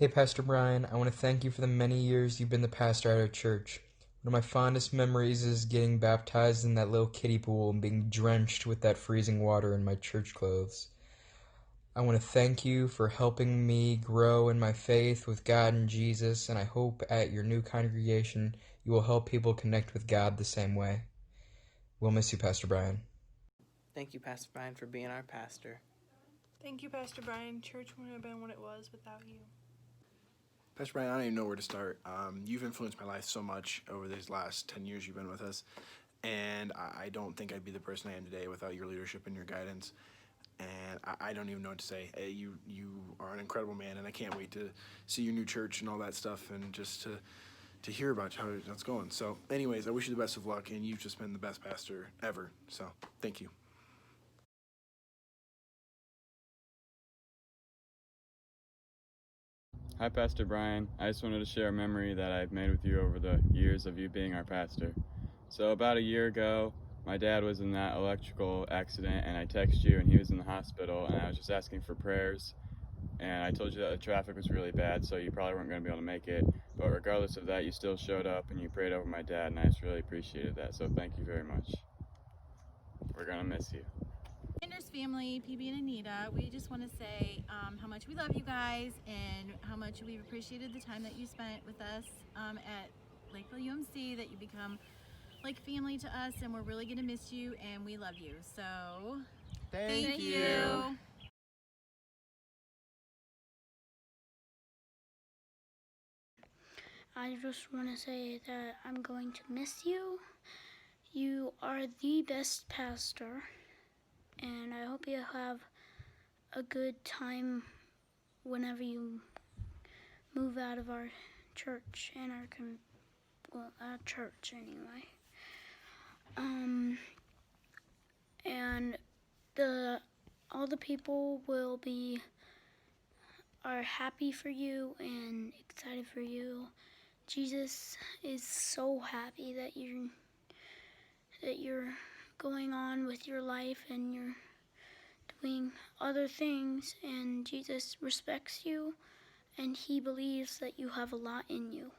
Hey, Pastor Brian, I want to thank you for the many years you've been the pastor at our church. One of my fondest memories is getting baptized in that little kiddie pool and being drenched with that freezing water in my church clothes. I want to thank you for helping me grow in my faith with God and Jesus, and I hope at your new congregation you will help people connect with God the same way. We'll miss you, Pastor Brian. Thank you, Pastor Brian, for being our pastor. Thank you, Pastor Brian. Church wouldn't have been what it was without you. Pastor Brian, I don't even know where to start. You've influenced my life so much over these last 10 years you've been with us, and I don't think I'd be the person I am today without your leadership and your guidance. And I don't even know what to say. You are an incredible man, and I can't wait to see your new church and all that stuff, and just to hear about how it's going. So, anyways, I wish you the best of luck, and you've just been the best pastor ever. So, thank you. Hi, Pastor Brian. I just wanted to share a memory that I've made with you over the years of you being our pastor. So about a year ago, my dad was in that electrical accident, and I texted you, and he was in the hospital, and I was just asking for prayers. And I told you that the traffic was really bad, so you probably weren't going to be able to make it. But regardless of that, you still showed up, and you prayed over my dad, and I just really appreciated that. So thank you very much. We're going to miss you. Sanders family, PB and Anita, we just want to say how much we love you guys and how much we've appreciated the time that you spent with us at Lakeville UMC, that you become like family to us, and we're really going to miss you, and we love you. So, thank you. I just want to say that I'm going to miss you. You are the best pastor, and I hope you have a good time whenever you move out of our church and our church anyway. And all the people are happy for you and excited for you. Jesus is so happy that you're going on with your life and you're doing other things, and Jesus respects you and he believes that you have a lot in you.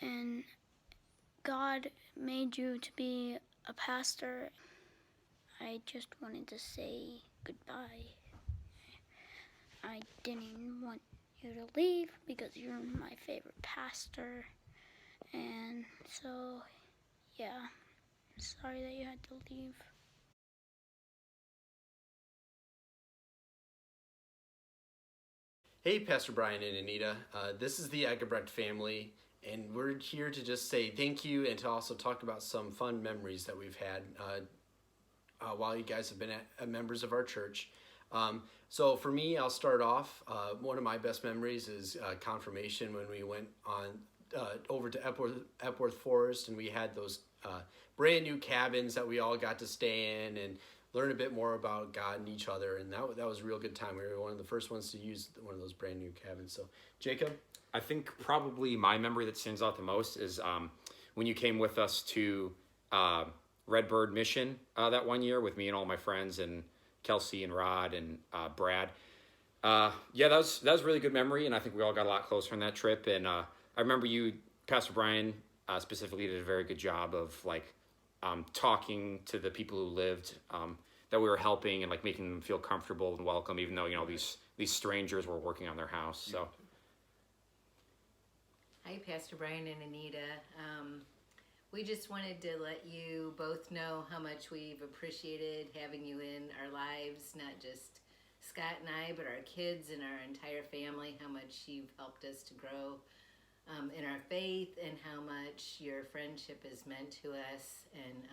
And God made you to be a pastor. I just wanted to say goodbye. I didn't want you to leave because you're my favorite pastor. And so, yeah, sorry that you had to leave. Hey, Pastor Brian and Anita. This is the Egebrecht family, and we're here to just say thank you and to also talk about some fun memories that we've had while you guys have been members of our church. So for me, I'll start off. One of my best memories is confirmation, when we went on over to Epworth Forest, and we had those brand new cabins that we all got to stay in and learn a bit more about God and each other, and that was a real good time. We were one of the first ones to use one of those brand new cabins. So, Jacob? I think probably my memory that stands out the most is when you came with us to Redbird Mission that one year with me and all my friends, and Kelsey and Rod and Brad. Yeah, that was a really good memory, and I think we all got a lot closer on that trip. And I remember you, Pastor Brian, specifically did a very good job of talking to the people who lived that we were helping, and making them feel comfortable and welcome, even though these strangers were working on their house. So, hi, Pastor Brian and Anita. We just wanted to let you both know how much we've appreciated having you in our lives, not just Scott and I, but our kids and our entire family, how much you've helped us to grow in our faith, and how much your friendship has meant to us. And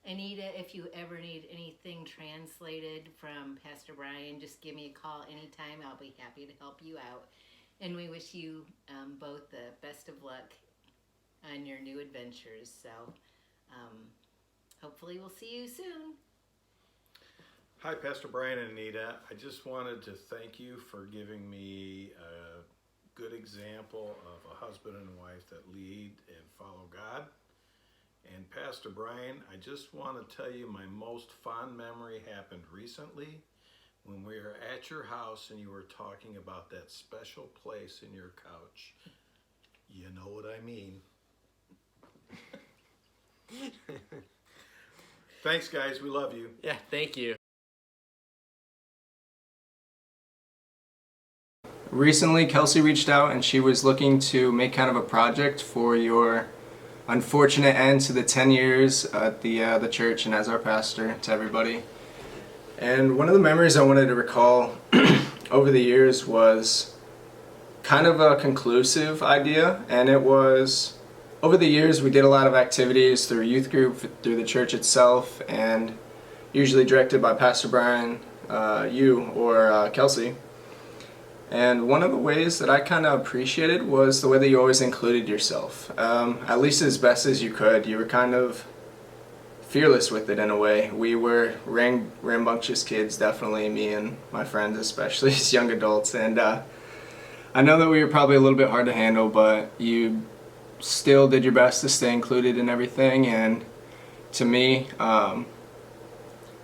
Anita, if you ever need anything translated from Pastor Brian, just give me a call anytime. I'll be happy to help you out. And we wish you both the best of luck on your new adventures. So hopefully we'll see you soon. Hi, Pastor Brian and Anita. I just wanted to thank you for giving me a good example of a husband and wife that lead and follow God. And Pastor Brian, I just want to tell you my most fond memory happened recently. when we were at your house and you were talking about that special place in your couch. You know what I mean. Thanks, guys. We love you. Yeah, thank you. Recently, Kelsey reached out and she was looking to make kind of a project for your unfortunate end to the 10 years at the church and as our pastor to everybody. And one of the memories I wanted to recall over the years was kind of a conclusive idea, and it was over the years we did a lot of activities through youth group, through the church itself, and usually directed by Pastor Brian, you, or Kelsey. And one of the ways that I kind of appreciated was the way that you always included yourself, at least as best as you could. You were kind of fearless with it in a way. We were rambunctious kids, definitely, me and my friends, especially as young adults. And I know that we were probably a little bit hard to handle, but you still did your best to stay included in everything. And to me,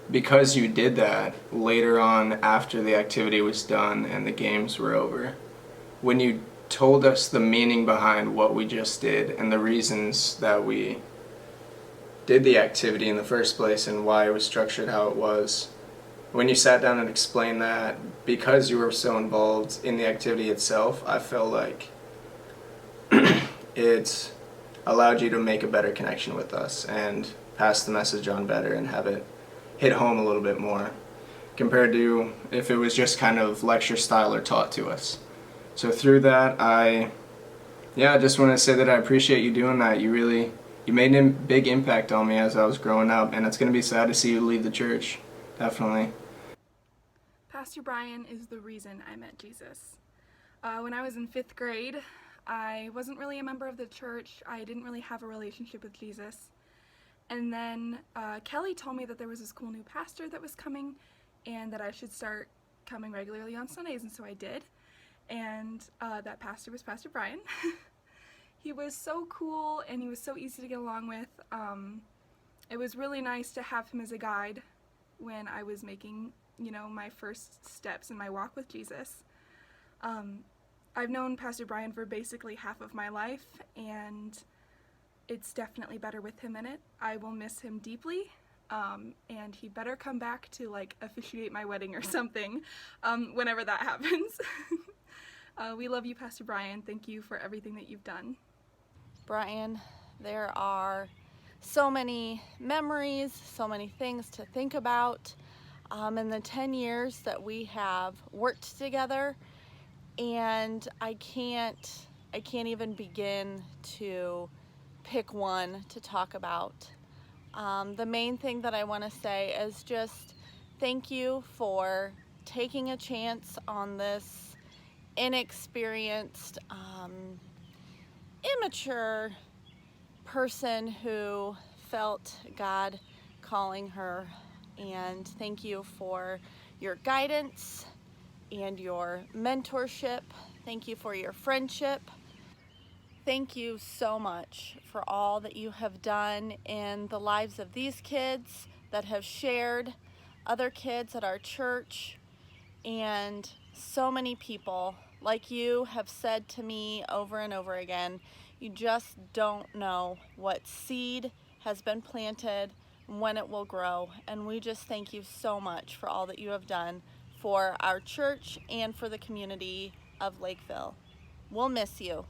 because you did that later on after the activity was done and the games were over, when you told us the meaning behind what we just did and the reasons that we did the activity in the first place and why it was structured how it was, when you sat down and explained that, because you were so involved in the activity itself, I felt like it allowed you to make a better connection with us and pass the message on better and have it hit home a little bit more compared to if it was just kind of lecture style or taught to us. So through that, I just want to say that I appreciate you doing that. You made a big impact on me as I was growing up, and it's going to be sad to see you leave the church, definitely. Pastor Brian is the reason I met Jesus. When I was in 5th grade, I wasn't really a member of the church. I didn't really have a relationship with Jesus. And then Kelly told me that there was this cool new pastor that was coming and that I should start coming regularly on Sundays, and so I did. And that pastor was Pastor Brian. He was so cool and he was so easy to get along with. It was really nice to have him as a guide when I was making, my first steps in my walk with Jesus. I've known Pastor Brian for basically half of my life, and it's definitely better with him in it. I will miss him deeply, and he better come back to officiate my wedding or something whenever that happens. We love you, Pastor Brian. Thank you for everything that you've done. Brian, there are so many memories, so many things to think about in the 10 years that we have worked together, and I can't even begin to pick one to talk about. The main thing that I want to say is just thank you for taking a chance on this inexperienced, immature person who felt God calling her, and thank you for your guidance and your mentorship. Thank you for your friendship. Thank you so much for all that you have done in the lives of these kids that have shared, other kids at our church, and so many people like you have said to me over and over again, you just don't know what seed has been planted, when it will grow, and we just thank you so much for all that you have done for our church and for the community of Lakeville. We'll miss you.